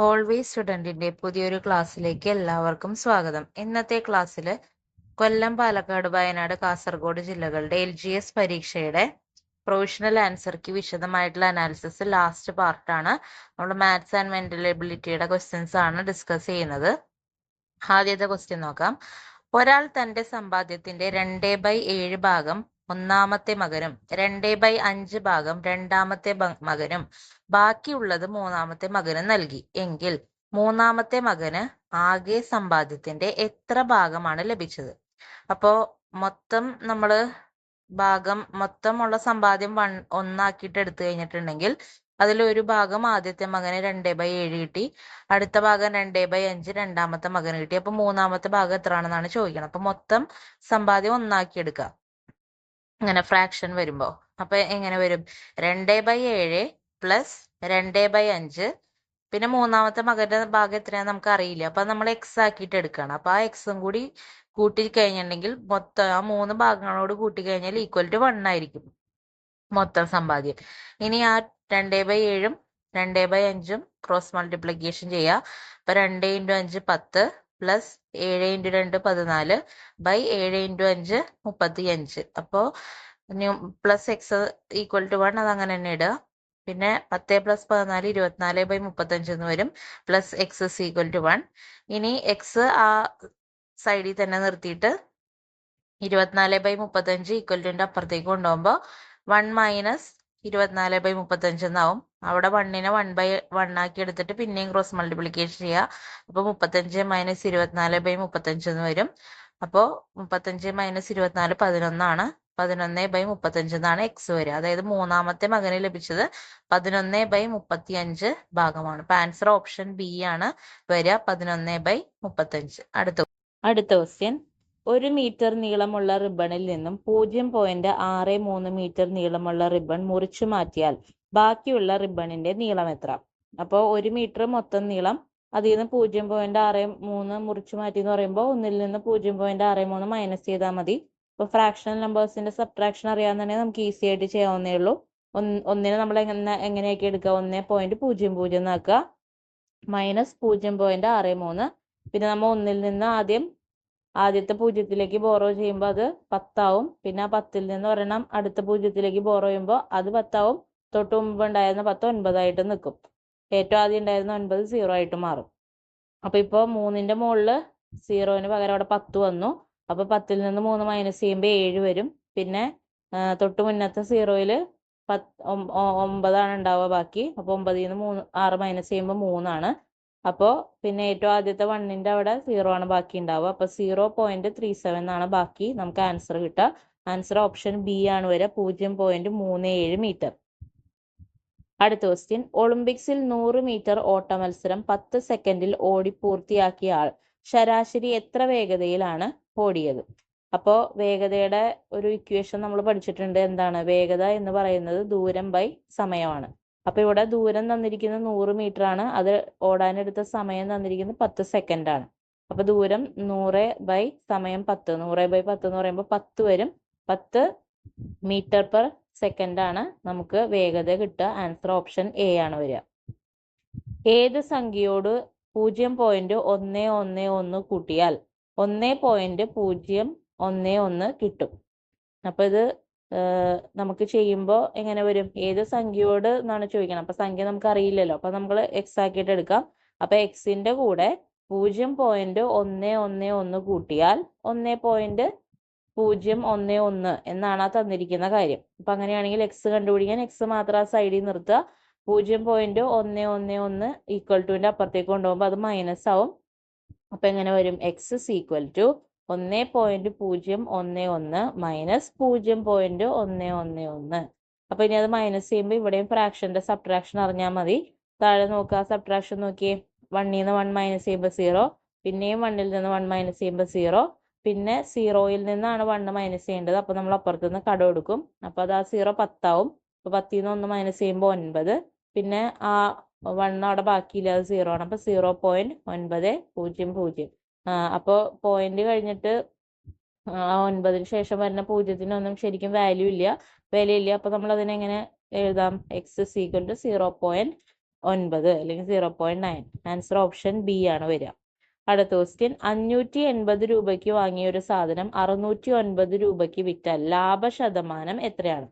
Always സ്റ്റുഡൻറ്റിൻ്റെ പുതിയൊരു ക്ലാസ്സിലേക്ക് എല്ലാവർക്കും സ്വാഗതം. ഇന്നത്തെ ക്ലാസ്സിൽ കൊല്ലം, പാലക്കാട്, വയനാട്, കാസർഗോഡ് ജില്ലകളുടെ LGS പരീക്ഷയുടെ പ്രൊവിഷണൽ ആൻസർക്ക് വിശദമായിട്ടുള്ള അനാലിസിസ് ലാസ്റ്റ് പാർട്ടാണ്. നമ്മൾ മാത്സ് ആൻഡ് മെന്റൽ എബിലിറ്റിയുടെ ക്വസ്റ്റ്യൻസ് ആണ് ഡിസ്കസ് ചെയ്യുന്നത്. ആദ്യത്തെ ക്വസ്റ്റ്യൻ നോക്കാം. ഒരാൾ തന്റെ സമ്പാദ്യത്തിന്റെ 2/7 ഭാഗം ഒന്നാമത്തെ മകനും 2/5 ഭാഗം രണ്ടാമത്തെ മകനും ബാക്കിയുള്ളത് മൂന്നാമത്തെ മകനും നൽകി എങ്കിൽ മൂന്നാമത്തെ മകന് ആകെ സമ്പാദ്യത്തിന്റെ എത്ര ഭാഗമാണ് ലഭിച്ചത്? അപ്പോ മൊത്തമുള്ള സമ്പാദ്യം ഒന്നാക്കിയിട്ട് എടുത്തു കഴിഞ്ഞിട്ടുണ്ടെങ്കിൽ അതിലൊരു ഭാഗം ആദ്യത്തെ മകന് 2/7 കിട്ടി, അടുത്ത ഭാഗം 2/5 രണ്ടാമത്തെ മകന് കിട്ടി. അപ്പൊ മൂന്നാമത്തെ ഭാഗം എത്രയാണെന്നാണ് ചോദിക്കണം. അപ്പൊ മൊത്തം സമ്പാദ്യം ഒന്നാക്കി എടുക്കുക അങ്ങനെ ഫ്രാക്ഷൻ വരുമ്പോ. അപ്പൊ എങ്ങനെ വരും? 2/7 പ്ലസ് 2/5, പിന്നെ മൂന്നാമത്തെ മകന്റെ ഭാഗം എത്രയാന്ന് നമുക്ക് അറിയില്ല. അപ്പൊ നമ്മൾ എക്സ് ആക്കിയിട്ട് എടുക്കണം. അപ്പൊ ആ എക്സും കൂടി കൂട്ടി കഴിഞ്ഞിട്ടുണ്ടെങ്കിൽ മൊത്തം ആ 3 ഭാഗങ്ങളോട് കൂട്ടി കഴിഞ്ഞാൽ ഈക്വൽ ടു 1 ആയിരിക്കും മൊത്തം സമ്പാദ്യം. ഇനി ആ 2/7 2/5 ക്രോസ് മൾട്ടിപ്ലിക്കേഷൻ ചെയ്യുക. അപ്പൊ 2 × 5 10 പ്ലസ് 7 × 2 14 ബൈ 7 × 5 35. അപ്പോ പ്ലസ് എക്സ് ഈക്വൽ ടു 1, അത് അങ്ങനെ തന്നെ ഇടുക. പിന്നെ 10 + 14 24/35 എന്ന് വരും. Plus X equal to 1. ഇനി എക്സ് ആ സൈഡിൽ തന്നെ നിർത്തിയിട്ട് 24/35 ഈക്വൽ ടുന്റെ അപ്പുറത്തേക്ക് കൊണ്ടുപോകുമ്പോൾ 1 മൈനസ് 24/35 എന്നാവും. അവിടെ 1നെ 1/1 ആക്കി എടുത്തിട്ട് പിന്നെയും ക്രോസ് മൾട്ടിപ്ലിക്കേഷൻ ചെയ്യുക. അപ്പോൾ 35 മൈനസ് 24/35 എന്ന് വരും. അപ്പോൾ 35 മൈനസ് 24 11 ആണ്. 11/35 എന്നാണ് എക്സ് വരിക. അതായത് മൂന്നാമത്തെ മകന് ലഭിച്ചത് 11/35 ഭാഗമാണ്. അപ്പൊ ആൻസർ ഓപ്ഷൻ ബി ആണ് വരിക, 11/35. അടുത്ത ക്വസ്റ്റ്യൻ. 1 മീറ്റർ നീളമുള്ള റിബണിൽ നിന്നും 0.63 മീറ്റർ നീളമുള്ള റിബൺ മുറിച്ചു മാറ്റിയാൽ ബാക്കിയുള്ള റിബണിന്റെ നീളം എത്ര? അപ്പോൾ 1 മീറ്റർ മൊത്തം നീളം, അതിൽ നിന്ന് 0.63 മുറിച്ചു മാറ്റി എന്ന് പറയുമ്പോൾ 1ൽ നിന്ന് 0.63 മൈനസ് ചെയ്താൽ മതി. ഇപ്പൊ ഫ്രാക്ഷണൽ നമ്പേഴ്സിന്റെ സബ്ട്രാക്ഷൻ അറിയാവുന്നതന്നെ നമുക്ക് ഈസി ആയിട്ട് ചെയ്യാവുന്നേ ഉള്ളൂ. ഒന്നിനെ നമ്മൾ എങ്ങനെയൊക്കെ എടുക്കുക? 1.00 എന്നാക്കുക, മൈനസ് 0.63. പിന്നെ നമ്മൾ 1ൽ നിന്ന് ആദ്യത്തെ 0ത്തിലേക്ക് ബോറോ ചെയ്യുമ്പോൾ അത് 10 ആവും. പിന്നെ ആ 10ൽ നിന്ന് ഒരെണ്ണം അടുത്ത 0ത്തിലേക്ക് ബോറോ ചെയ്യുമ്പോൾ അത് 10 ആവും. തൊട്ട് മുമ്പ് ഉണ്ടായിരുന്ന 10 9 ആയിട്ട് നിൽക്കും. ഏറ്റവും ആദ്യം ഉണ്ടായിരുന്ന 9 0 ആയിട്ട് മാറും. അപ്പൊ ഇപ്പൊ 3ന്റെ മുകളില് 0ന് പകരം അവിടെ 10 വന്നു. അപ്പൊ 10ൽ നിന്ന് 3 മൈനസ് ചെയ്യുമ്പോൾ 7 വരും. പിന്നെ തൊട്ട് മുന്നത്തെ 0യില് 9 ഉണ്ടാവുക ബാക്കി. അപ്പൊ 9ൽ നിന്ന് 6 മൈനസ് ചെയ്യുമ്പോൾ 3 ആണ്. അപ്പോ പിന്നെ ഏറ്റവും ആദ്യത്തെ 1ന്റെ അവിടെ 0 ആണ് ബാക്കി ഉണ്ടാവുക. അപ്പൊ 0.37 ആണ് ബാക്കി നമുക്ക് ആൻസർ കിട്ടുക. ആൻസർ ഓപ്ഷൻ ബി ആണ് വരിക, 0.37 മീറ്റർ. അടുത്ത ക്വസ്റ്റ്യൻ. ഒളിമ്പിക്സിൽ 100 മീറ്റർ ഓട്ട മത്സരം 10 സെക്കൻഡിൽ ഓടി പൂർത്തിയാക്കിയ ആൾ ശരാശരി എത്ര വേഗതയിലാണ് ഓടിയത്? അപ്പോൾ വേഗതയുടെ ഒരു ഇക്വേഷൻ നമ്മൾ പഠിച്ചിട്ടുണ്ട്. എന്താണ് വേഗത എന്ന് പറയുന്നത്? ദൂരം ബൈ സമയമാണ്. അപ്പൊ ഇവിടെ ദൂരം തന്നിരിക്കുന്നത് 100 മീറ്റർ ആണ്, അത് ഓടാനെടുത്ത സമയം തന്നിരിക്കുന്നത് 10 സെക്കൻഡ് ആണ്. അപ്പൊ ദൂരം 100 ബൈ സമയം 10, 100 ബൈ 10 എന്ന് പറയുമ്പോൾ 10 വരും. 10 മീറ്റർ പെർ സെക്കൻഡ് ആണ് നമുക്ക് വേഗത കിട്ടുക. ആൻസർ ഓപ്ഷൻ എ ആണ് വരിക. ഏത് സംഖ്യയോട് 0.111 കൂട്ടിയാൽ 1.011 കിട്ടും? അപ്പൊ ഇത് നമുക്ക് ചെയ്യുമ്പോൾ എങ്ങനെ വരും? ഏത് സംഖ്യയോട് എന്നാണ് ചോദിക്കണം. അപ്പൊ സംഖ്യ നമുക്ക് അറിയില്ലല്ലോ. അപ്പൊ നമ്മൾ എക്സ് ആക്കിയിട്ട് എടുക്കാം. അപ്പൊ എക്സിന്റെ കൂടെ 0.111 കൂട്ടിയാൽ 1.011 എന്നാണ് ആ തന്നിരിക്കുന്ന കാര്യം. അപ്പൊ അങ്ങനെയാണെങ്കിൽ എക്സ് കണ്ടുപിടിക്കാൻ എക്സ് മാത്രം ആ സൈഡിൽ നിർത്തുക. 0.111 ഈക്വൽ ടുവിന്റെ അപ്പുറത്തേക്ക് കൊണ്ടുപോകുമ്പോൾ അത് മൈനസ് ആവും. അപ്പൊ എങ്ങനെ വരും? X equal to 1.011 minus 0.111. അപ്പൊ ഇനി അത് മൈനസ് ചെയ്യുമ്പോൾ ഇവിടെയും ഫ്രാക്ഷന്റെ സബ്ട്രാക്ഷൻ അറിഞ്ഞാൽ മതി. താഴെ നോക്കുക, സബ്ട്രാക്ഷൻ നോക്കിയേ. 1ൽ നിന്ന് 1 മൈനസ് ചെയ്യുമ്പോൾ 0, പിന്നെയും 1ൽ നിന്ന് 1 മൈനസ് ചെയ്യുമ്പോൾ 0, പിന്നെ 0യിൽ നിന്നാണ് 1 മൈനസ് ചെയ്യേണ്ടത്. അപ്പൊ നമ്മൾ അപ്പുറത്ത് നിന്ന് കടം എടുക്കും. അപ്പൊ അത് ആ 0 10 ആവും. അപ്പൊ 10ൽ നിന്ന് 1 മൈനസ് ചെയ്യുമ്പോൾ 9, പിന്നെ ആ 1 അവിടെ ബാക്കിയില്ല, അത് 0 ആണ്. അപ്പൊ 0.900. അപ്പൊ പോയിന്റ് കഴിഞ്ഞിട്ട് ആ 9ന് ശേഷം വരുന്ന 0-നും ശരിക്കും വാല്യൂ ഇല്ല. അപ്പൊ നമ്മൾ അതിനെങ്ങനെ എഴുതാം? X equal to 0.900. 9 അല്ലെങ്കിൽ 0.9. ആൻസർ ഓപ്ഷൻ ബി ആണ് വരിക. അടുത്ത ക്വസ്റ്റ്യൻ 580 രൂപയ്ക്ക് വാങ്ങിയ ഒരു സാധനം 609 രൂപയ്ക്ക് വിറ്റാൽ ലാഭശതമാനം എത്രയാണ്?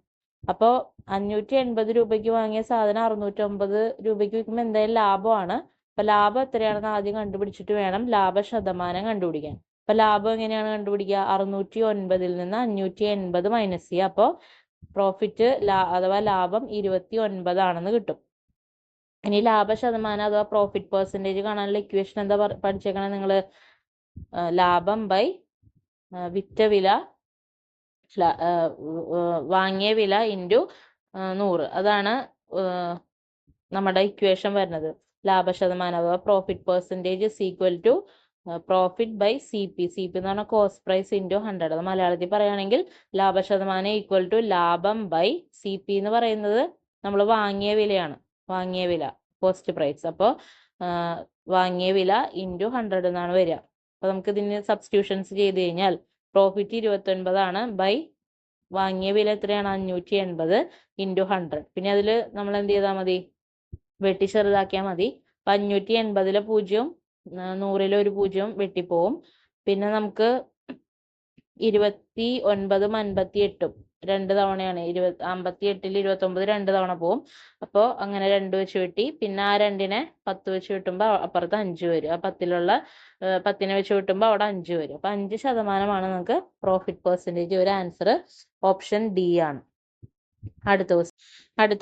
അപ്പോൾ 580 രൂപയ്ക്ക് വാങ്ങിയ സാധനം 609 രൂപയ്ക്ക് വിൽക്കുമ്പോൾ എന്തായാലും ലാഭമാണ്. അപ്പൊ ലാഭം എത്രയാണെന്ന് ആദ്യം കണ്ടുപിടിച്ചിട്ട് വേണം ലാഭശതമാനം കണ്ടുപിടിക്കാൻ. അപ്പൊ ലാഭം എങ്ങനെയാണ് കണ്ടുപിടിക്കുക? 609 നിന്ന് 580 മൈനസ് ചെയ്യുക. അപ്പോൾ പ്രോഫിറ്റ് അഥവാ ലാഭം 29 ആണെന്ന് കിട്ടും. ഇനി ലാഭശതമാനം അഥവാ പ്രോഫിറ്റ് പെർസെൻറ്റേജ് കാണാനുള്ള ഇക്വേഷൻ എന്താ പഠിച്ചേക്കണം നിങ്ങൾ? ലാഭം ബൈ വിറ്റ വില വാങ്ങിയ വില ഇൻറ്റു 100. അതാണ് നമ്മുടെ ഇക്വേഷൻ വരുന്നത്. ലാഭശതമാനം അഥവാ profit percentage is equal to profit by C P. C P എന്ന് പറഞ്ഞാൽ കോസ്റ്റ് പ്രൈസ് ഇൻറ്റു 100. അത് മലയാളത്തിൽ പറയുകയാണെങ്കിൽ ലാഭശതമാനം ഈക്വൽ ടു ലാഭം ബൈ സി പി എന്ന് പറയുന്നത് നമ്മൾ വാങ്ങിയ വിലയാണ്. വാങ്ങിയ വില കോസ്റ്റ് പ്രൈസ്. അപ്പോൾ വാങ്ങിയ വില ഇൻറ്റു 100 എന്നാണ് വരിക. അപ്പോൾ നമുക്ക് ഇതിന് സബ്സ്റ്റിറ്റ്യൂഷൻസ് ചെയ്ത് കഴിഞ്ഞാൽ പ്രോഫിറ്റ് 29 ആണ് ബൈ വാങ്ങിയ വില എത്രയാണ്? 580 ഇൻറ്റു 100. പിന്നെ അതിൽ നമ്മൾ എന്ത് ചെയ്താൽ മതി? വെട്ടി ചെറുതാക്കിയാൽ മതി. അപ്പം 580 പൂജ്യവും 100 ഒരു പൂജ്യവും വെട്ടിപ്പോവും. പിന്നെ നമുക്ക് 29 58 2 തവണയാണ്. 58 29 2 തവണ പോവും. അപ്പോൾ അങ്ങനെ 2 വെച്ച് വെട്ടി. പിന്നെ ആ 2നെ 10 വെച്ച് വെട്ടുമ്പോൾ അപ്പുറത്ത് 5 വരും. ആ 10നെ വെച്ച് വെട്ടുമ്പോൾ അവിടെ 5 വരും. അപ്പൊ 5% നമുക്ക് പ്രോഫിറ്റ് പെർസെൻറ്റേജ്. ഒരു ആൻസർ ഓപ്ഷൻ ഡി ആണ്. അടുത്ത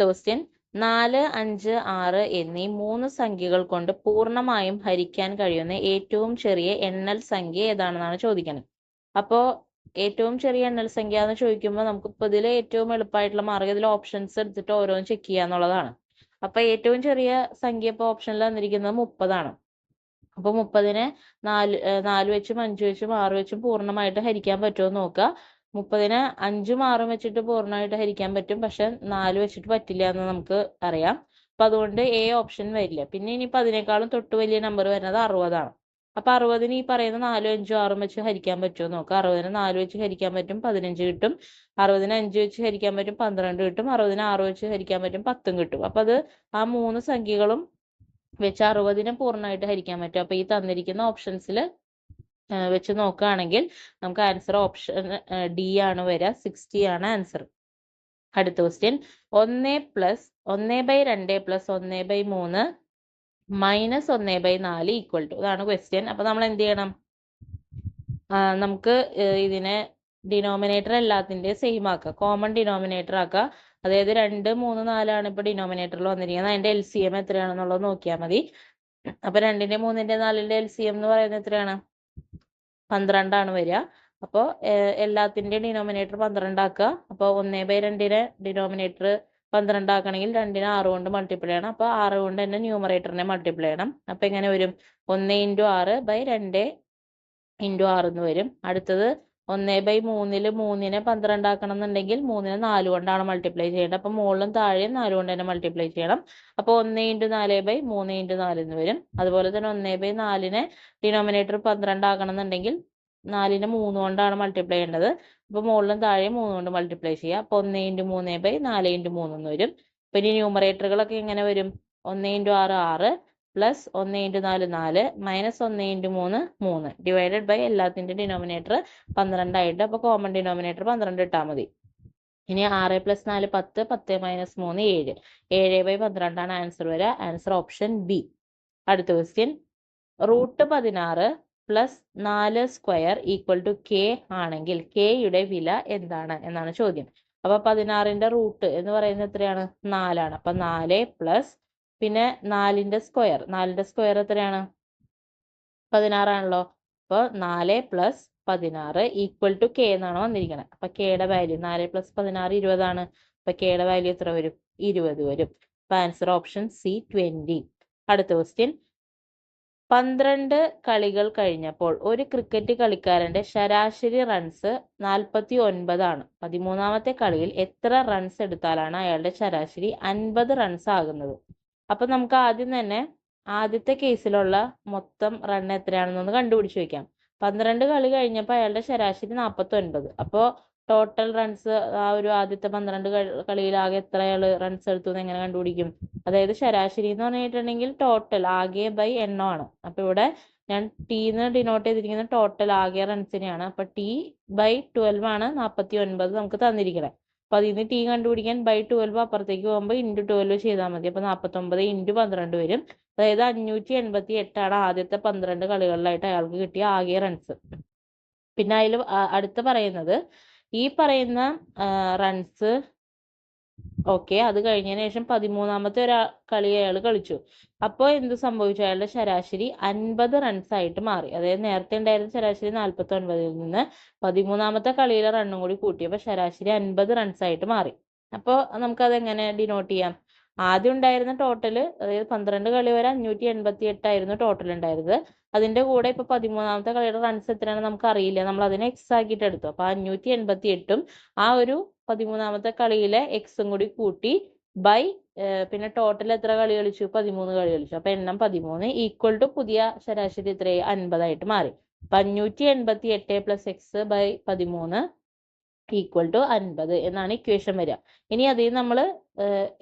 ക്വസ്റ്റ്യൻ 4, 5, 6 എന്നീ 3 സംഖ്യകൾ കൊണ്ട് പൂർണ്ണമായും ഹരിക്കാൻ കഴിയുന്ന ഏറ്റവും ചെറിയ എണ്ണൽ സംഖ്യ ഏതാണെന്നാണ് ചോദിക്കുന്നത്. അപ്പോൾ ഏറ്റവും ചെറിയ എണ്ണൽ സംഖ്യ എന്ന് ചോദിക്കുമ്പോൾ നമുക്ക് ഇപ്പോൾ ഇതിൽ ഏറ്റവും എളുപ്പമായിട്ടുള്ള മാർഗ്ഗം ഇതിൽ ഓപ്ഷൻസ് എടുത്തിട്ട് ഓരോന്ന് ചെക്ക് ചെയ്യുക എന്നുള്ളതാണ്. അപ്പൊ ഏറ്റവും ചെറിയ സംഖ്യ ഇപ്പോൾ ഓപ്ഷനിൽ തന്നിരിക്കുന്നത് 30 ആണ്. അപ്പൊ 30നെ 4 വെച്ചും 5 വെച്ചും 6 വെച്ചും പൂർണ്ണമായിട്ട് ഹരിക്കാൻ പറ്റുമോ എന്ന് നോക്കുക. 30നെ 5ഉം 6ഉം വെച്ചിട്ട് പൂർണ്ണമായിട്ട് ഹരിക്കാൻ പറ്റും. പക്ഷെ 4 വെച്ചിട്ട് പറ്റില്ല എന്ന് നമുക്ക് അറിയാം. അപ്പൊ അതുകൊണ്ട് എ ഓപ്ഷൻ വരില്ല. പിന്നെ ഇനിയിപ്പോൾ അതിനേക്കാളും തൊട്ട് വലിയ നമ്പർ വരുന്നത് 60 ആണ്. അപ്പൊ 60ന് ഈ പറയുന്ന 4, 5, 6ഉം വെച്ച് ഹരിക്കാൻ പറ്റുമോ നോക്കുക. 60ന് 4 വെച്ച് ഹരിക്കാൻ പറ്റും, 15 കിട്ടും. 60ന് 5 വെച്ച് ഹരിക്കാൻ പറ്റും, 12 കിട്ടും. 60ന് 6 വെച്ച് ഹരിക്കാൻ പറ്റും, 10 കിട്ടും. അപ്പൊ അത് ആ 3 സംഖ്യകളും വെച്ച് 60നെ പൂർണ്ണമായിട്ട് ഹരിക്കാൻ പറ്റും. അപ്പൊ ഈ തന്നിരിക്കുന്ന ഓപ്ഷൻസിൽ വെച്ച് നോക്കുകയാണെങ്കിൽ നമുക്ക് ആൻസർ ഓപ്ഷൻ ഡി ആണ് വരിക. 60 ആണ് ആൻസർ. അടുത്ത question 1/2 plus 1/3 minus 1/4 equal to. ഇതാണ് ക്വസ്റ്റ്യൻ. അപ്പൊ നമ്മൾ എന്ത് ചെയ്യണം? നമുക്ക് ഇതിനെ ഡിനോമിനേറ്റർ എല്ലാത്തിന്റെ സെയിം ആക്കുക, കോമൺ ഡിനോമിനേറ്റർ ആക്കുക. അതായത് 2, 3, 4 ആണ് ഇപ്പൊ ഡിനോമിനേറ്ററിൽ വന്നിരിക്കുന്നത്. അതിന്റെ LCM എത്രയാണെന്നുള്ളത് നോക്കിയാൽ മതി. അപ്പൊ 2ന്റെ 3ന്റെ 4ന്റെ LCM എന്ന് പറയുന്നത് എത്രയാണ്? 12 ആണ് വരിക. അപ്പോൾ എല്ലാത്തിന്റെയും ഡിനോമിനേറ്റർ 12 ആക്കുക. അപ്പോൾ 1/2നെ ഡിനോമിനേറ്റർ 12 ആക്കണമെങ്കിൽ 2നെ 6 കൊണ്ട് മൾട്ടിപ്ലൈ ചെയ്യണം. അപ്പോൾ 6 കൊണ്ട് തന്നെ ന്യൂമറേറ്ററിനെ മൾട്ടിപ്ലൈ ചെയ്യണം. അപ്പൊ എങ്ങനെ വരും? 1 × 6 / 2 × 6 എന്ന് വരും. അടുത്തത് 1/3 3നെ 12 ആക്കണം എന്നുണ്ടെങ്കിൽ 3നെ 4 കൊണ്ടാണ് മൾട്ടിപ്ലൈ ചെയ്യേണ്ടത്. അപ്പൊ മുകളിലും താഴെയും 4 കൊണ്ട് തന്നെ മൾട്ടിപ്ലൈ ചെയ്യണം. അപ്പൊ 1 × 4/3 × 4 എന്ന് വരും. അതുപോലെ തന്നെ 1/4നെ ഡിനോമിനേറ്റർ 12 ആക്കണം എന്നുണ്ടെങ്കിൽ 4നെ 3 കൊണ്ടാണ് മൾട്ടിപ്ലൈ ചെയ്യേണ്ടത്. അപ്പൊ മുകളിലും താഴെയും 3 കൊണ്ട് മൾട്ടിപ്ലൈ ചെയ്യുക. അപ്പൊ 1 × 3/4 × 3 എന്ന് വരും. അപ്പൊ ഇനി ന്യൂമറേറ്ററുകളൊക്കെ എങ്ങനെ വരും? 1 × 6 6 പ്ലസ് 1 × 4 4 മൈനസ് 1 × 3 3 ഡിവൈഡഡ് ബൈ എല്ലാത്തിന്റെ ഡിനോമിനേറ്റർ 12 ആയിട്ട്. അപ്പൊ കോമൺ ഡിനോമിനേറ്റർ 12 ഇട്ടാൽ മതി. ഇനി 6 + 4 10 10 - 3 7 7/12 ആണ് ആൻസർ വരിക. Answer option B. അടുത്ത question √16 plus 4 square equal to K ആണെങ്കിൽ കെയുടെ വില എന്താണ് എന്നാണ് ചോദ്യം. അപ്പൊ 16ന്റെ റൂട്ട് എന്ന് പറയുന്നത് എത്രയാണ്? 4 ആണ്. അപ്പൊ 4 പ്ലസ് പിന്നെ 4ന്റെ സ്ക്വയർ എത്രയാണ്? 16 ആണല്ലോ. അപ്പോൾ 4 + 16 ഈക്വൽ ടു കെ എന്നാണ് വന്നിരിക്കുന്നത്. അപ്പൊ കെയുടെ വാല്യൂ 4 + 16 20 ആണ്. അപ്പൊ കെയുടെ വാല്യൂ എത്ര വരും? 20 വരും. അപ്പൊ ആൻസർ ഓപ്ഷൻ സി 20. അടുത്ത ക്വസ്റ്റ്യൻ 12 കളികൾ കഴിഞ്ഞപ്പോൾ ഒരു ക്രിക്കറ്റ് കളിക്കാരന്റെ ശരാശരി റൺസ് 49 ആണ്. 13ാമത്തെ കളിയിൽ എത്ര റൺസ് എടുത്താലാണ് അയാളുടെ ശരാശരി 50 റൺസ് ആകുന്നത്? അപ്പൊ നമുക്ക് ആദ്യം തന്നെ ആദ്യത്തെ കേസിലുള്ള മൊത്തം റൺ എത്രയാണെന്നൊന്ന് കണ്ടുപിടിച്ച് വെക്കാം. 12 കളി കഴിഞ്ഞപ്പോൾ അയാളുടെ ശരാശരി 49. അപ്പോൾ ടോട്ടൽ റൺസ് ആ ഒരു ആദ്യത്തെ 12 കളിയിൽ ആകെ എത്ര റൺസ് എടുത്തു എന്ന് എങ്ങനെ കണ്ടുപിടിക്കും? അതായത് ശരാശരി എന്ന് പറഞ്ഞിട്ടുണ്ടെങ്കിൽ ടോട്ടൽ ആകെ ബൈ എണ്ണമാണ്. അപ്പൊ ഇവിടെ ഞാൻ ടിന്ന് ഡിനോട്ട് ചെയ്തിരിക്കുന്ന ടോട്ടൽ ആകെ റൺസിനെയാണ്. അപ്പൊ ടി ബൈ 12 ആണ് 49 നമുക്ക് തന്നിരിക്കുന്നത്. അപ്പൊ അതിൽ നിന്ന് ടി കണ്ടുപിടിക്കാൻ ബൈ 12 അപ്പുറത്തേക്ക് പോകുമ്പോൾ ഇൻറ്റു 12 ചെയ്താൽ മതി. അപ്പൊ 49 ഇൻറ്റു 12 വരും. അതായത് 588 ആണ് ആദ്യത്തെ 12 കളികളിലായിട്ട് അയാൾക്ക് കിട്ടിയ ആകെ റൺസ്. പിന്നെ അതിൽ അടുത്ത് പറയുന്നത് ഈ പറയുന്ന റൺസ് ഓക്കെ, അത് കഴിഞ്ഞതിന് ശേഷം 13ാമത്തെ കളി അയാൾ കളിച്ചു. അപ്പോൾ എന്ത് സംഭവിച്ചു? അയാളുടെ ശരാശരി 50 റൺസ് ആയിട്ട് മാറി. അതായത് നേരത്തെ ഉണ്ടായിരുന്ന ശരാശരി 49ൽ നിന്ന് 13ാമത്തെ കളിയിലെ റണ്ണും കൂടി കൂട്ടിയപ്പോൾ ശരാശരി 50 റൺസ് ആയിട്ട് മാറി. അപ്പോൾ നമുക്കത് എങ്ങനെ ഡിനോട്ട് ചെയ്യാം? ആദ്യം ഉണ്ടായിരുന്ന ടോട്ടൽ, അതായത് 12 കളി വരെ 588 ആയിരുന്നു ടോട്ടൽ ഉണ്ടായിരുന്നത്. അതിന്റെ കൂടെ ഇപ്പൊ 13ാമത്തെ കളിയുടെ റൺസ് എത്രയാണ് നമുക്ക് അറിയില്ല, നമ്മൾ അതിനെ എക്സ് ആക്കിയിട്ട് എടുത്തു. അപ്പൊ 588ഉം ആ ഒരു 13ാമത്തെ കളിയിലെ എക്സും കൂടി കൂട്ടി ബൈ പിന്നെ ടോട്ടൽ എത്ര കളി കളിച്ചു? 13 കളി കളിച്ചു. അപ്പൊ എണ്ണം 13 ഈക്വൽ ടു പുതിയ ശരാശരി എത്രയായി? 50 ആയിട്ട് മാറി. അപ്പൊ 588 plus X by 13 equal to 50 എന്നാണ് ഇക്വേഷൻ വരിക. ഇനി അതിൽ നമ്മൾ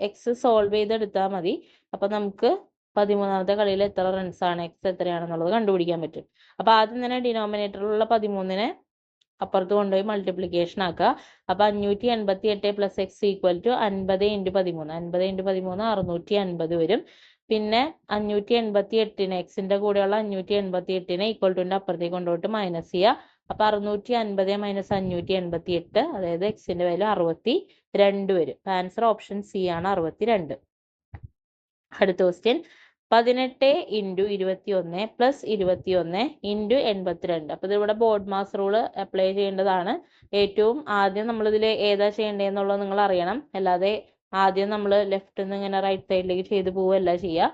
എക്സ് സോൾവ് ചെയ്തെടുത്താൽ മതി. അപ്പൊ നമുക്ക് 13ാമത്തെ കളിയിൽ എത്ര റൺസ് ആണ്, എക്സ് എത്രയാണെന്നുള്ളത് കണ്ടുപിടിക്കാൻ പറ്റും. അപ്പൊ ആദ്യം തന്നെ ഡിനോമിനേറ്ററിലുള്ള 13നെ അപ്പുറത്ത് കൊണ്ടുപോയി മൾട്ടിപ്ലിക്കേഷൻ ആക്കുക. അപ്പൊ 588 plus X equal to 50 into 13. 50 into 13 650 വരും. പിന്നെ 588നെ എക്സിന്റെ കൂടെയുള്ള 588നെ ഈക്വൽ ടുന്റെ അപ്പുറത്തേക്ക് കൊണ്ടുപോയിട്ട് മൈനസ് ചെയ്യുക. അപ്പൊ 650 മൈനസ് 588, അതായത് എക്സിന്റെ വാല്യൂ 62 വരും. ആൻസർ ഓപ്ഷൻ സി ആണ് 62. അടുത്ത ക്വസ്റ്റ്യൻ 18 ഇൻറ്റു 21 പ്ലസ് 21 ഇൻറ്റു 82. അപ്പൊ ഇതിവിടെ ബോർഡ് മാസ് റൂള് അപ്ലൈ ചെയ്യേണ്ടതാണ്. ഏറ്റവും ആദ്യം നമ്മളിതിൽ ഏതാ ചെയ്യേണ്ടതെന്നുള്ളത് നിങ്ങൾ അറിയണം. അല്ലാതെ ആദ്യം നമ്മൾ ലെഫ്റ്റ് നിന്ന് ഇങ്ങനെ റൈറ്റ് സൈഡിലേക്ക് ചെയ്ത് പോവുകയല്ല ചെയ്യുക.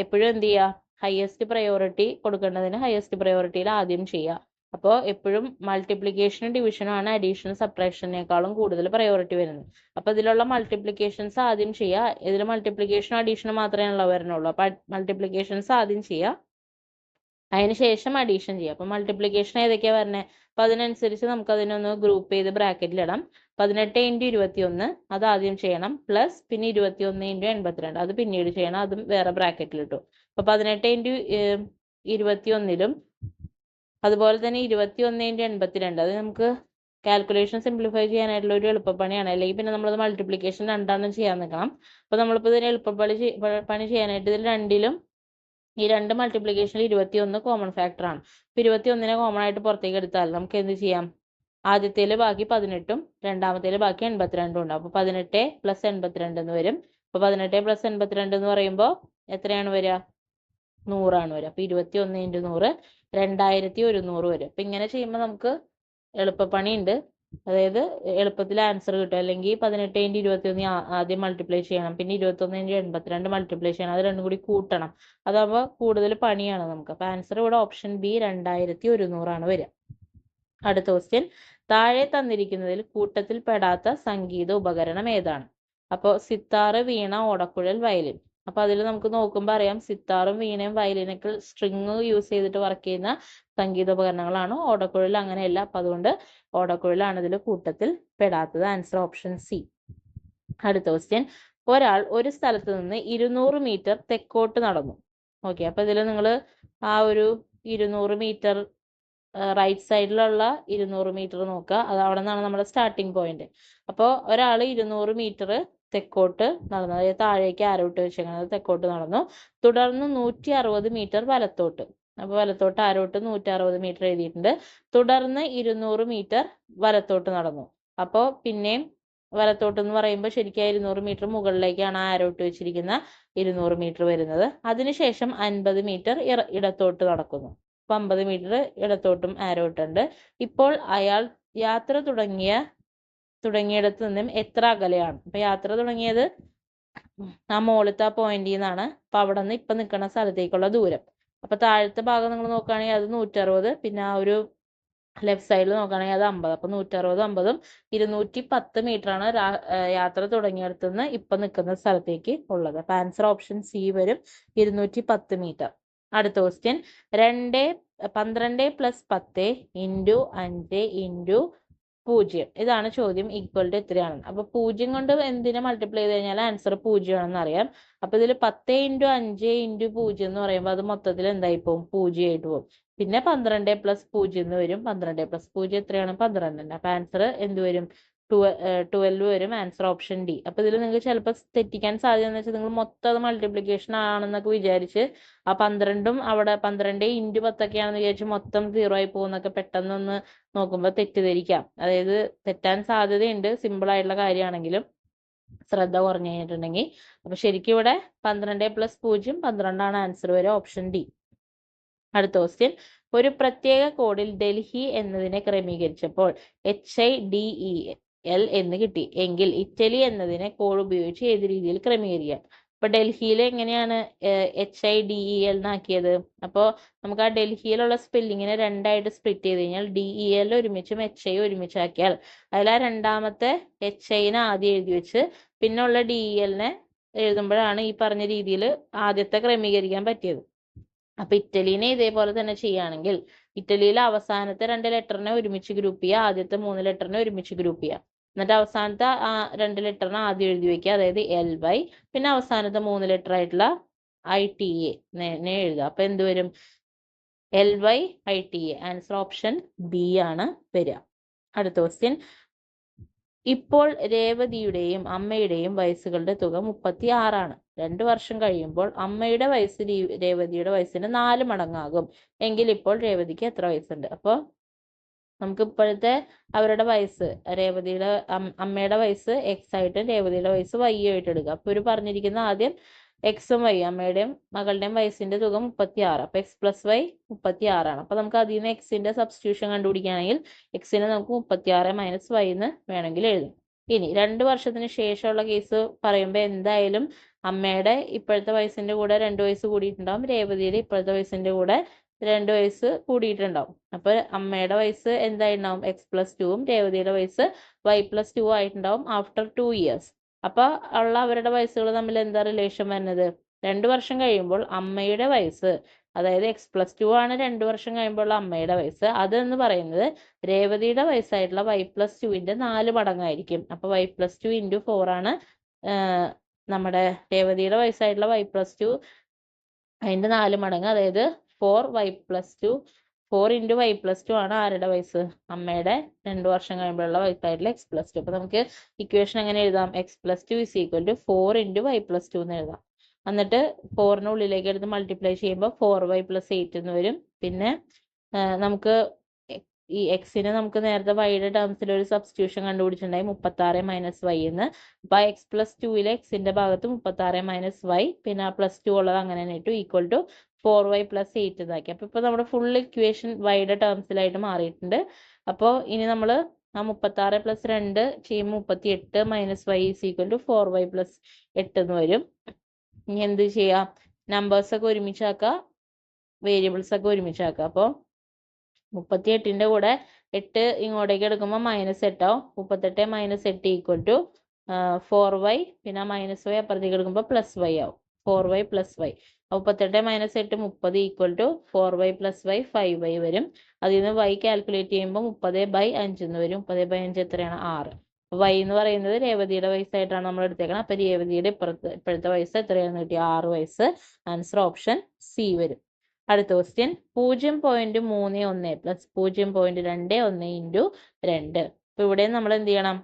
എപ്പോഴും എന്ത് ചെയ്യുക? ഹയസ്റ്റ് പ്രയോറിറ്റി കൊടുക്കേണ്ടതിന് ഹയസ്റ്റ് പ്രയോറിറ്റിയിൽ ആദ്യം ചെയ്യുക. അപ്പോൾ എപ്പോഴും മൾട്ടിപ്ലിക്കേഷനും ഡിവിഷനും ആണ് അഡീഷനും സബ്ട്രാക്ഷനേക്കാളും കൂടുതൽ പ്രയോറിറ്റി വരുന്നത്. അപ്പൊ ഇതിലുള്ള മൾട്ടിപ്ലിക്കേഷൻസ് ആദ്യം ചെയ്യുക. ഇതിൽ മൾട്ടിപ്ലിക്കേഷനും അഡീഷനും മാത്രമേ വരുന്നുള്ളൂ. അപ്പൊ മൾട്ടിപ്ലിക്കേഷൻസ് ആദ്യം ചെയ്യുക, അതിനുശേഷം അഡീഷൻ ചെയ്യുക. അപ്പൊ മൾട്ടിപ്ലിക്കേഷൻ ഏതൊക്കെയാ വരുന്നത്? അപ്പൊ അതിനനുസരിച്ച് നമുക്ക് അതിനൊന്ന് ഗ്രൂപ്പ് ചെയ്ത് ബ്രാക്കറ്റിലിടാം. 18 ഇൻറ്റു 21 അത് ആദ്യം ചെയ്യണം, പ്ലസ് പിന്നെ 21 ഇൻറ്റു 82 അത് പിന്നീട് ചെയ്യണം, അതും വേറെ ബ്രാക്കറ്റിലിട്ടു. അപ്പൊ 18 ഇൻറ്റു 21ലും അതുപോലെ തന്നെ 21 ഇൻറ്റു 82 അത് നമുക്ക് കാൽക്കുലേഷൻ സിംപ്ലിഫൈ ചെയ്യാനായിട്ടുള്ള ഒരു എളുപ്പപ്പണിയാണ്. അല്ലെങ്കിൽ പിന്നെ നമ്മളത് മൾട്ടിപ്ലിക്കേഷൻ രണ്ടെണ്ണം ചെയ്യാൻ നിൽക്കണം. അപ്പൊ നമ്മളിപ്പോൾ ഇതിന് എളുപ്പപ്പണി ചെയ്യാനായിട്ട് ഇതിൽ രണ്ടിലും ഈ രണ്ട് മൾട്ടിപ്ലിക്കേഷനിൽ 21 കോമൺ ഫാക്ടർ ആണ്. അപ്പൊ 21നെ കോമൺ ആയിട്ട് പുറത്തേക്ക് എടുത്താൽ നമുക്ക് എന്ത് ചെയ്യാം? ആദ്യത്തേല് ബാക്കി 18ഉം രണ്ടാമത്തേല് ബാക്കി 82 ഉണ്ട്. അപ്പൊ 18 പ്ലസ് 82 എന്ന് വരും. അപ്പൊ 18 പ്ലസ് 82 എന്ന് പറയുമ്പോൾ എത്രയാണ് വരിക? 100 ആണ് വരിക. അപ്പൊ 21 ഇൻറ്റു 100 2100 വരും. അപ്പൊ ഇങ്ങനെ ചെയ്യുമ്പോൾ നമുക്ക് എളുപ്പപ്പണി ഉണ്ട്. അതായത് എളുപ്പത്തിൽ ആൻസർ കിട്ടും. അല്ലെങ്കിൽ 18 ഇൻറ്റു 21 ആദ്യം മൾട്ടിപ്ലൈ ചെയ്യണം, പിന്നെ 21 ഇൻറ്റു 82 മൾട്ടിപ്ലൈ ചെയ്യണം, അത് രണ്ടും കൂടി കൂട്ടണം. അതാകുമ്പോൾ കൂടുതൽ പണിയാണ് നമുക്ക്. അപ്പൊ ആൻസർ ഇവിടെ ഓപ്ഷൻ ബി 2100 ആണ് വരിക. അടുത്ത ക്വസ്റ്റ്യൻ, താഴെ തന്നിരിക്കുന്നതിൽ കൂട്ടത്തിൽ പെടാത്ത സംഗീത ഉപകരണം ഏതാണ്? അപ്പോൾ സിത്താറ്, വീണ, ഓടക്കുഴൽ, വയലിൻ. അപ്പൊ അതിൽ നമുക്ക് നോക്കുമ്പോൾ അറിയാം സിത്താറും വീണയും വയലിനൊക്കെ സ്ട്രിങ് യൂസ് ചെയ്തിട്ട് വർക്ക് ചെയ്യുന്ന സംഗീതോപകരണങ്ങളാണ്. ഓടക്കുഴൽ അങ്ങനെയല്ല. അപ്പൊ അതുകൊണ്ട് ഓടക്കുഴലാണ് ഇതിൽ കൂട്ടത്തിൽ പെടാത്തത്. Answer option C. അടുത്ത ക്വസ്റ്റ്യൻ, ഒരാൾ ഒരു സ്ഥലത്ത് നിന്ന് 200 മീറ്റർ തെക്കോട്ട് നടന്നു. ഓക്കെ, അപ്പൊ ഇതിൽ നിങ്ങൾ ആ ഒരു 200 മീറ്റർ റൈറ്റ് സൈഡിലുള്ള 200 മീറ്റർ നോക്കുക. അത് അവിടെ നിന്നാണ് നമ്മുടെ സ്റ്റാർട്ടിങ് പോയിന്റ്. അപ്പോൾ ഒരാൾ 200 മീറ്റർ തെക്കോട്ട് നടന്നു, അതായത് താഴേക്ക് ആരോട്ട് വെച്ചേക്കുന്നത് തെക്കോട്ട് നടന്നു. തുടർന്ന് 160 മീറ്റർ വലത്തോട്ട്. അപ്പൊ വലത്തോട്ട് ആരോട്ട് 160 മീറ്റർ എഴുതിയിട്ടുണ്ട്. തുടർന്ന് 200 മീറ്റർ വലത്തോട്ട് നടന്നു. അപ്പോൾ പിന്നെയും വലത്തോട്ട് എന്ന് പറയുമ്പോൾ ശരിക്കും 200 മീറ്റർ മുകളിലേക്കാണ് ആരോട്ട് വെച്ചിരിക്കുന്ന 200 മീറ്റർ വരുന്നത്. അതിനുശേഷം 50 മീറ്റർ ഇടത്തോട്ട് നടക്കുന്നു. 50 മീറ്റർ ഇടത്തോട്ടും ആരോട്ടുണ്ട്. ഇപ്പോൾ അയാൾ യാത്ര തുടങ്ങിയിടത്ത് നിന്നും എത്ര അകലെയാണ്? അപ്പൊ യാത്ര തുടങ്ങിയത് ആ മുകളിലത്തെ ആ പോയിന്റിൽ നിന്നാണ്. അപ്പൊ അവിടെ നിന്ന് ഇപ്പൊ നിൽക്കുന്ന സ്ഥലത്തേക്കുള്ള ദൂരം. അപ്പൊ താഴത്തെ ഭാഗം നിങ്ങൾ നോക്കുകയാണെങ്കിൽ അത് 160, പിന്നെ ആ ഒരു ലെഫ്റ്റ് സൈഡിൽ നോക്കുകയാണെങ്കിൽ അത് 50. അപ്പൊ 160 50 210 മീറ്റർ ആണ് യാത്ര തുടങ്ങിയിടത്ത് നിന്ന് ഇപ്പൊ നിൽക്കുന്ന സ്ഥലത്തേക്ക് ഉള്ളത്. അപ്പൊ ആൻസർ ഓപ്ഷൻ സി വരും, 210 മീറ്റർ. അടുത്ത ക്വസ്റ്റ്യൻ, 12 പ്ലസ് 10 ഇൻറ്റു 5 ഇൻറ്റു 0. ഇതാണ് ചോദ്യം. ഈക്വൽ ടു എത്രയാണ്? അപ്പൊ 0 കൊണ്ട് എന്തിനെ മൾട്ടിപ്ലൈ ചെയ്ത് കഴിഞ്ഞാൽ ആൻസർ 0 ആണെന്ന് അറിയാം. അപ്പൊ ഇതിൽ 10 × 5 × 0 എന്ന് പറയുമ്പോൾ അത് മൊത്തത്തിൽ എന്തായി പോകും? 0 ആയിട്ട് പോകും. പിന്നെ 12 + 0 എന്ന് വരും. 12 + 0 എത്രയാണ്? 12. അപ്പൊ ആൻസർ എന്ത് വരും? 12 വരും. Answer option D. അപ്പൊ ഇതിൽ നിങ്ങൾക്ക് ചിലപ്പോൾ തെറ്റിക്കാൻ സാധ്യത എന്ന് വെച്ചാൽ നിങ്ങൾ മൊത്തം അത് മൾട്ടിപ്ലിക്കേഷൻ ആണെന്നൊക്കെ വിചാരിച്ച് ആ 12ഉം അവിടെ 12 × 10 ആണെന്ന് വിചാരിച്ച് മൊത്തം 0 ആയി പോകുന്നൊക്കെ പെട്ടെന്നൊന്ന് നോക്കുമ്പോൾ തെറ്റിദ്ധരിക്കാം. അതായത് തെറ്റാൻ സാധ്യതയുണ്ട് സിമ്പിൾ ആയിട്ടുള്ള കാര്യമാണെങ്കിലും ശ്രദ്ധ കുറഞ്ഞു കഴിഞ്ഞിട്ടുണ്ടെങ്കിൽ. അപ്പൊ ശരിക്കും ഇവിടെ 12 + 0 12 ആൻസർ വരെ. Option D. അടുത്ത ക്വസ്റ്റ്യൻ. ഒരു പ്രത്യേക കോഡിൽ ഡൽഹി എന്നതിനെ ക്രമീകരിച്ചപ്പോൾ HIDEL എന്ന് കിട്ടി എങ്കിൽ ഇറ്റലി എന്നതിനെ കോഡ് ഉപയോഗിച്ച് ഏത് രീതിയിൽ ക്രമീകരിക്കാം? അപ്പൊ ഡൽഹിയിൽ എങ്ങനെയാണ് HIDEL എന്നാക്കിയത്? അപ്പോൾ നമുക്ക് ആ ഡൽഹിയിലുള്ള സ്പെല്ലിങ്ങിനെ രണ്ടായിട്ട് സ്പ്ലിറ്റ് ചെയ്ത് കഴിഞ്ഞാൽ DEL ഒരുമിച്ചും HI ഒരുമിച്ചാക്കിയാൽ അതിൽ ആ രണ്ടാമത്തെ HIനെ ആദ്യം എഴുതി വെച്ച് പിന്നെ ഉള്ള DELനെ എഴുതുമ്പോഴാണ് ഈ പറഞ്ഞ രീതിയിൽ ആദ്യത്തെ ക്രമീകരിക്കാൻ പറ്റിയത്. അപ്പൊ ഇറ്റലിനെ ഇതേപോലെ തന്നെ ചെയ്യുകയാണെങ്കിൽ ഇറ്റലിയിലെ അവസാനത്തെ 2 ലെറ്ററിനെ ഒരുമിച്ച് ഗ്രൂപ്പ് ചെയ്യുക, ആദ്യത്തെ 3 ലെറ്ററിനെ ഒരുമിച്ച് ഗ്രൂപ്പ് ചെയ്യുക. എന്നിട്ട് അവസാനത്തെ 2 ലെറ്ററിനെ ആദ്യം എഴുതി വെക്കുക, അതായത് LY. പിന്നെ അവസാനത്തെ 3 ലെറ്റർ ആയിട്ടുള്ള ITA എഴുതുക. അപ്പൊ എന്ത് വരും? LYITA. ആൻസർ ഓപ്ഷൻ ബി ആണ് വരിക. അടുത്ത ക്വസ്റ്റ്യൻ. ഇപ്പോൾ രേവതിയുടെയും അമ്മയുടെയും വയസ്സുകളുടെ തുക 36 ആണ്. 2 വർഷം കഴിയുമ്പോൾ അമ്മയുടെ വയസ്സ് രേവതിയുടെ വയസ്സിന് 4 മടങ്ങാകും എങ്കിൽ ഇപ്പോൾ രേവതിക്ക് എത്ര വയസ്സുണ്ട്? അപ്പോൾ നമുക്ക് ഇപ്പോഴത്തെ അവരുടെ വയസ്സ്, രേവതിയുടെ അമ്മയുടെ വയസ്സ് X ആയിട്ടും രേവതിയുടെ വയസ്സ് Y ആയിട്ട് എടുക്കുക. അപ്പൊ ഒരു പറഞ്ഞിരിക്കുന്ന ആദ്യം എക്സും വൈ, അമ്മയുടെയും മകളുടെയും വയസ്സിന്റെ തുക 36. അപ്പൊ X + Y 36 ആണ്. അപ്പൊ നമുക്ക് അതിൽ നിന്ന് എക്സിന്റെ സബ്സ്റ്റിറ്റ്യൂഷൻ കണ്ടുപിടിക്കുകയാണെങ്കിൽ എക്സിനെ നമുക്ക് 36 - Y എന്ന് വേണമെങ്കിൽ എഴുതാം. ഇനി 2 വർഷത്തിന് ശേഷമുള്ള കേസ് പറയുമ്പോൾ എന്തായാലും അമ്മയുടെ ഇപ്പോഴത്തെ വയസ്സിന്റെ കൂടെ 2 വയസ്സ് കൂടിയിട്ടുണ്ടാവും, രേവതിയുടെ ഇപ്പോഴത്തെ വയസ്സിന്റെ കൂടെ 2 വയസ്സ് കൂടിയിട്ടുണ്ടാവും. അപ്പൊ അമ്മയുടെ വയസ്സ് എന്തായിട്ടുണ്ടാവും? X + 2ഉം രേവതിയുടെ വയസ്സ് Y + 2 ആയിട്ടുണ്ടാവും ആഫ്റ്റർ 2 ഇയേഴ്സ്. അപ്പൊ ഉള്ള അവരുടെ വയസ്സുകൾ തമ്മിൽ എന്താ റിലേഷൻ വരുന്നത്? 2 വർഷം കഴിയുമ്പോൾ അമ്മയുടെ വയസ്സ്, അതായത് X + 2 ആണ് 2 വർഷം കഴിയുമ്പോൾ അമ്മയുടെ വയസ്സ്. അതെന്ന് പറയുന്നത് രേവതിയുടെ വയസ്സായിട്ടുള്ള Y + 2ന്റെ 4 മടങ്ങായിരിക്കും. അപ്പൊ Y + 2 × 4 ആണ് നമ്മുടെ രേവതിയുടെ വയസ്സായിട്ടുള്ള Y + 2 അതിന്റെ 4 മടങ്ങ്, അതായത് 4Y + 2. 4 × Y + 2 ആണ് ആരുടെ വയസ്സ്? അമ്മയുടെ 2 വർഷം കഴിയുമ്പോഴുള്ള വയസ്സായിട്ടുള്ള X + 2. അപ്പൊ നമുക്ക് ഇക്വേഷൻ എങ്ങനെ എഴുതാം? X + 2 = 4 × Y + 2 എന്ന് എഴുതാം. എന്നിട്ട് 4നെ ഉള്ളിലേക്ക് എടുത്ത് മൾട്ടിപ്ലൈ ചെയ്യുമ്പോൾ 4Y + 8 എന്ന് വരും. പിന്നെ നമുക്ക് ഈ എക്സിനെ നമുക്ക് നേരത്തെ വൈയുടെ ടേംസിൽ ഒരു സബ്സ്റ്റിറ്റ്യൂഷൻ കണ്ടുപിടിച്ചിട്ടുണ്ടായി, 36 - Y എന്ന്. അപ്പൊ X + 2ലെ എക്സിന്റെ ഭാഗത്ത് 36 - Y, പിന്നെ ആ +2 ഉള്ളത് അങ്ങനെ തന്നെ ഇട്ടു, ഈക്വൽ ടു 4Y + 8 ഇതാക്കി. അപ്പൊ ഇപ്പൊ നമ്മുടെ ഫുൾ ഇക്വേഷൻ വൈയുടെ ടേംസിലായിട്ട് മാറിയിട്ടുണ്ട്. അപ്പോൾ ഇനി നമ്മൾ ആ 36 + 2 ചെയ്യുമ്പോൾ 38 - Y = 4Y + 8 എന്ന് വരും. ഇനി എന്ത് ചെയ്യാം? നമ്പേഴ്സ് ഒക്കെ ഒരുമിച്ചാക്കുക, വേരിയബിൾസ് ഒക്കെ ഒരുമിച്ചാക്കുക. അപ്പോൾ 38ന്റെ കൂടെ 8 ഇങ്ങോട്ടേക്ക് എടുക്കുമ്പോൾ -8 ആവും. 38 - 8 = 4Y, പിന്നെ -Y അപ്പുറത്തേക്ക് എടുക്കുമ്പോൾ +Y ആവും. 4Y + Y. 38 - 8 30 = 4Y + Y 5Y വരും. അതിൽ നിന്ന് Y കാൽക്കുലേറ്റ് ചെയ്യുമ്പോൾ 30/5 എന്ന് വരും. 30/5 എത്രയാണ്? 6. Y എന്ന് പറയുന്നത് രേവതിയുടെ വയസ്സായിട്ടാണ് നമ്മൾ എടുത്തേക്കണം. അപ്പൊ രേവതിയുടെ ഇപ്പോഴത്തെ വയസ്സ് എത്രയാണെന്ന് കിട്ടി? 6 വയസ്സ്. ആൻസർ ഓപ്ഷൻ സി വരും. അടുത്ത ക്വസ്റ്റ്യൻ. 0.31 + 0.21 × 2. അപ്പൊ ഇവിടെ നമ്മൾ എന്ത് ചെയ്യണം?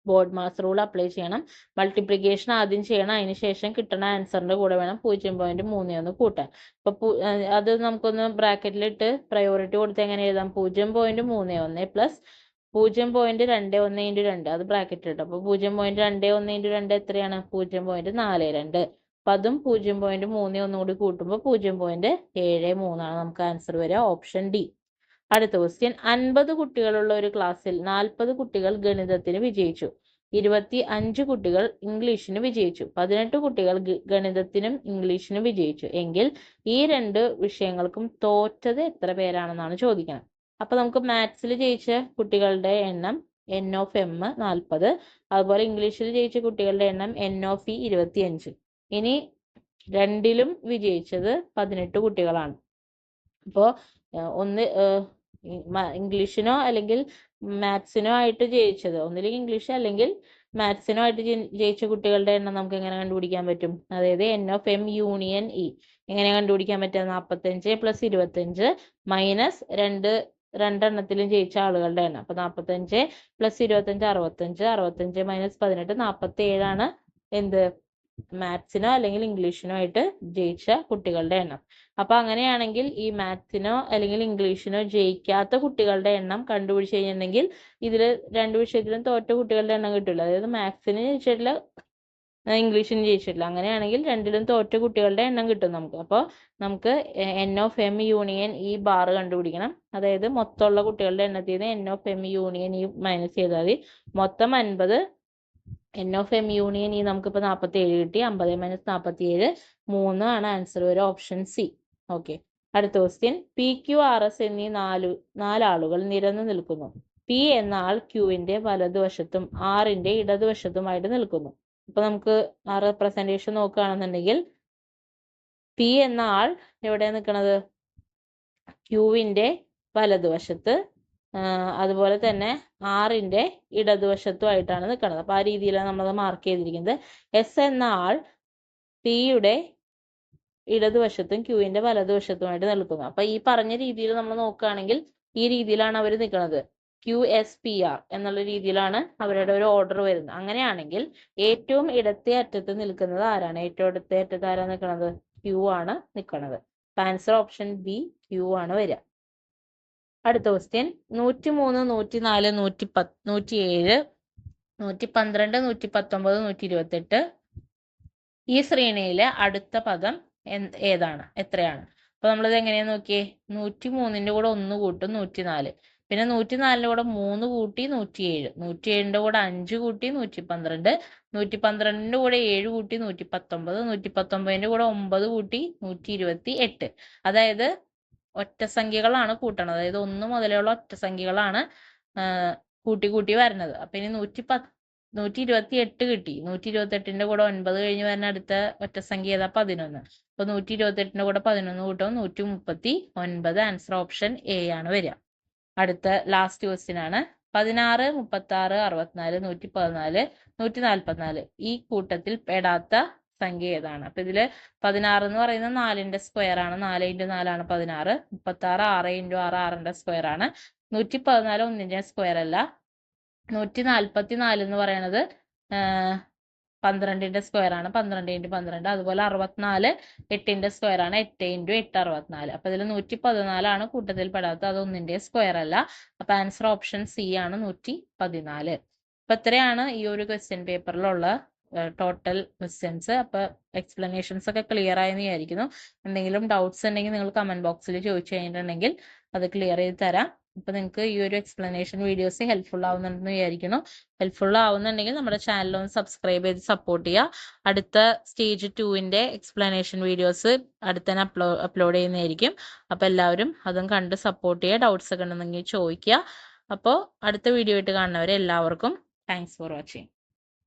ബോർഡ് മാസ് റൂൾ അപ്ലൈ ചെയ്യണം. മൾട്ടിപ്ലിക്കേഷൻ ആദ്യം ചെയ്യണം, അതിനുശേഷം കിട്ടുന്ന ആൻസറിന്റെ കൂടെ വേണം 0.31 കൂട്ടാൻ. അപ്പൊ അത് നമുക്കൊന്ന് ബ്രാക്കറ്റിലിട്ട് പ്രയോറിറ്റി കൊടുത്ത് എങ്ങനെ എഴുതാം? 0.31 + 0.21 × 2, അത് ബ്രാക്കറ്റിൽ ഇട്ടു. അപ്പൊ 0.21 × 2 എത്രയാണ്? 0.42. അപ്പൊ അതും 0.31 കൂടി കൂട്ടുമ്പോൾ 0.73 ആണ് നമുക്ക് ആൻസർ വരിക. Option D. അടുത്ത ക്വസ്റ്റ്യൻ. 50 കുട്ടികളുള്ള ഒരു ക്ലാസ്സിൽ 40 കുട്ടികൾ ഗണിതത്തിന് വിജയിച്ചു, 25 കുട്ടികൾ ഇംഗ്ലീഷിന് വിജയിച്ചു, 18 കുട്ടികൾ ഗണിതത്തിനും ഇംഗ്ലീഷിനും വിജയിച്ചു എങ്കിൽ ഈ 2 വിഷയങ്ങൾക്കും തോറ്റത് എത്ര പേരാണെന്നാണ് ചോദിക്കുന്നത്. അപ്പൊ നമുക്ക് മാത്സിൽ ജയിച്ച കുട്ടികളുടെ എണ്ണം N(m) 40, അതുപോലെ ഇംഗ്ലീഷിൽ ജയിച്ച കുട്ടികളുടെ എണ്ണം N(e) 25. ഇനി രണ്ടിലും വിജയിച്ചത് 18 കുട്ടികളാണ്. അപ്പോൾ ഒന്ന് ഇംഗ്ലീഷിനോ അല്ലെങ്കിൽ മാത്സിനോ ആയിട്ട് ജയിച്ചത്, ഒന്നില്ലെങ്കിൽ ഇംഗ്ലീഷ് അല്ലെങ്കിൽ മാത്സിനോ ആയിട്ട് ജയിച്ച കുട്ടികളുടെ എണ്ണം നമുക്ക് എങ്ങനെ കണ്ടുപിടിക്കാൻ പറ്റും? അതായത് N of M union E എങ്ങനെ കണ്ടുപിടിക്കാൻ പറ്റുക? 45 + 25 മൈനസ് രണ്ടെണ്ണത്തിലും ജയിച്ച ആളുകളുടെ എണ്ണം. അപ്പൊ 45 + 25 65, 65 - 18 47 ആണ് എന്ത്? മാത്സിനോ അല്ലെങ്കിൽ ഇംഗ്ലീഷിനോ ആയിട്ട് ജയിച്ച കുട്ടികളുടെ എണ്ണം. അപ്പൊ അങ്ങനെയാണെങ്കിൽ ഈ മാത്സിനോ അല്ലെങ്കിൽ ഇംഗ്ലീഷിനോ ജയിക്കാത്ത കുട്ടികളുടെ എണ്ണം കണ്ടുപിടിച്ച് കഴിഞ്ഞിട്ടുണ്ടെങ്കിൽ ഇതിൽ രണ്ട് വിഷയത്തിലും തോറ്റ കുട്ടികളുടെ എണ്ണം കിട്ടില്ല. അതായത് മാത്സിന് ജയിച്ചിട്ടില്ല, ഇംഗ്ലീഷിന് ജയിച്ചിട്ടില്ല. അങ്ങനെയാണെങ്കിൽ രണ്ടിലും തോറ്റ കുട്ടികളുടെ എണ്ണം കിട്ടും നമുക്ക്. അപ്പോൾ നമുക്ക് എൻ ഓഫ് എം യൂണിയൻ ഈ ബാർ കണ്ടുപിടിക്കണം. അതായത് മൊത്തമുള്ള കുട്ടികളുടെ എണ്ണത്തിൽ നിന്ന് എൻ ഓഫ് എം യൂണിയൻ ഈ മൈനസ് ചെയ്താൽ മതി. മൊത്തം 50, എൻ ഓഫ് എം യൂണിയൻ ഈ നമുക്കിപ്പോൾ 47 കിട്ടി. 50 - 47 3 ആണ് ആൻസർ വരെ, ഓപ്ഷൻ സി. ഓക്കെ, അടുത്ത question. P Q R S എന്നീ നാലാളുകൾ നിരന്നു നിൽക്കുന്നു. പി എന്ന ആൾ ക്യൂവിന്റെ വലതുവശത്തും ആറിന്റെ ഇടതുവശത്തുമായിട്ട് നിൽക്കുന്നു. അപ്പൊ നമുക്ക് ആ റെപ്രസെന്റേഷൻ നോക്കുകയാണെന്നുണ്ടെങ്കിൽ പി എന്ന ആൾ എവിടെയാണ് നിൽക്കുന്നത്? ക്യൂവിന്റെ വലതുവശത്ത്, അതുപോലെ തന്നെ ആറിന്റെ ഇടതുവശത്തുമായിട്ടാണ് നിൽക്കുന്നത്. അപ്പൊ ആ രീതിയിലാണ് നമ്മളത് മാർക്ക് ചെയ്തിരിക്കുന്നത്. എസ് എന്ന ആൾ പിയുടെ ഇടതുവശത്തും ക്യൂവിന്റെ വലതുവശത്തുമായിട്ട് നിൽക്കുന്നു. അപ്പൊ ഈ പറഞ്ഞ രീതിയിൽ നമ്മൾ നോക്കുകയാണെങ്കിൽ ഈ രീതിയിലാണ് അവർ നിൽക്കുന്നത്. QSPR എന്നുള്ള രീതിയിലാണ് അവരുടെ ഒരു ഓർഡർ വരുന്നത്. അങ്ങനെയാണെങ്കിൽ ഏറ്റവും ഇടത്തെ അറ്റത്ത് നിൽക്കുന്നത് ആരാണ്? ഏറ്റവും ഇടത്തെ അറ്റത്ത് ആരാണ് നിൽക്കുന്നത്? ക്യൂ ആണ് നിൽക്കുന്നത്. ആൻസർ ഓപ്ഷൻ ബി, ക്യൂ ആണ് വരിക. അടുത്ത ക്വസ്റ്റ്യൻ. 103, 104, 110, 107, 112, 119, 128 ഈ ശ്രേണിയിലെ അടുത്ത പദം ഏതാണ്? എത്രയാണ്? അപ്പൊ നമ്മളിത് എങ്ങനെയാ നോക്കിയേ? 103ന്റെ കൂടെ 1 കൂട്ടും 104, പിന്നെ 104ന്റെ കൂടെ 3 കൂട്ടി 107, 107ന്റെ കൂടെ 5 കൂട്ടി 112, 112ന്റെ കൂടെ 7 കൂട്ടി 119, 119ന്റെ കൂടെ 9 കൂട്ടി 128. അതായത് ഒറ്റസംഖ്യകളാണ് കൂട്ടണത്. അതായത് 1 മുതലുള്ള ഒറ്റസംഖ്യകളാണ് കൂട്ടി കൂട്ടി വരുന്നത്. അപ്പൊ ഇനി 128 കിട്ടി. 128ന്റെ കൂടെ 9 കഴിഞ്ഞ് വരുന്ന അടുത്ത ഒറ്റസംഖ്യ ഏതാ? 11. അപ്പൊ 128ന്റെ കൂടെ 11 കൂട്ടും 139. ആൻസർ ഓപ്ഷൻ എ ആണ് വരിക. അടുത്ത ലാസ്റ്റ് ക്വസ്റ്റ്യൻ ആണ്. 16, 36, 64, 114, 144 ഈ കൂട്ടത്തിൽ പെടാത്ത സംഖ്യ ഏതാണ്? അപ്പൊ ഇതില് 16 എന്ന് പറയുന്നത് 4ന്റെ സ്ക്വയർ ആണ്. 4 × 4 ആണ് 16. 36 6 × 6 6ന്റെ സ്ക്വയർ ആണ്. 114 1ന്റെ സ്ക്വയർ അല്ല. 144 എന്ന് പറയുന്നത് 12ന്റെ സ്ക്വയർ ആണ്. 12 × 12. അതുപോലെ 64 8ന്റെ സ്ക്വയർ ആണ്. 8 × 8 64. അപ്പൊ ഇതിൽ 114 ആണ് കൂട്ടത്തിൽ പെടാത്തത്. അത് 1ന്റെ സ്ക്വയർ അല്ല. അപ്പൊ ആൻസർ ഓപ്ഷൻ സി ആണ് 114. അപ്പൊ ഇത്രയാണ് ഈ ഒരു ക്വസ്റ്റ്യൻ പേപ്പറിലുള്ള ടോട്ടൽ ക്വസ്റ്റ്യൻസ്. അപ്പൊ എക്സ്പ്ലനേഷൻസ് ഒക്കെ ക്ലിയർ ആയെന്ന് വിചാരിക്കുന്നു. എന്തെങ്കിലും ഡൗട്ട്സ് ഉണ്ടെങ്കിൽ നിങ്ങൾ കമന്റ് ബോക്സിൽ ചോദിച്ചു കഴിഞ്ഞിട്ടുണ്ടെങ്കിൽ അത് ക്ലിയർ ചെയ്ത് തരാം. അപ്പൊ നിങ്ങൾക്ക് ഈ ഒരു എക്സ്പ്ലനേഷൻ വീഡിയോസ് ഹെൽപ്ഫുൾ ആവുന്നുണ്ടെന്ന് വിചാരിക്കുന്നു. ഹെൽപ്ഫുൾ ആവുന്നുണ്ടെങ്കിൽ നമ്മുടെ ചാനൽ ഒന്ന് സബ്സ്ക്രൈബ് ചെയ്ത് സപ്പോർട്ട് ചെയ്യുക. അടുത്ത സ്റ്റേജ് 2ന്റെ എക്സ്പ്ലനേഷൻ വീഡിയോസ് അടുത്തന്നെ അപ്ലോഡ് ചെയ്യുന്നതായിരിക്കും. അപ്പൊ എല്ലാവരും അതും കണ്ട് സപ്പോർട്ട് ചെയ്യുക. ഡൗട്ട്സ് ഒക്കെ ഉണ്ടെങ്കിൽ ചോദിക്കുക. അപ്പോൾ അടുത്ത വീഡിയോ ആയിട്ട് കാണുന്നവരെ എല്ലാവർക്കും താങ്ക്സ് ഫോർ വാച്ചിങ്.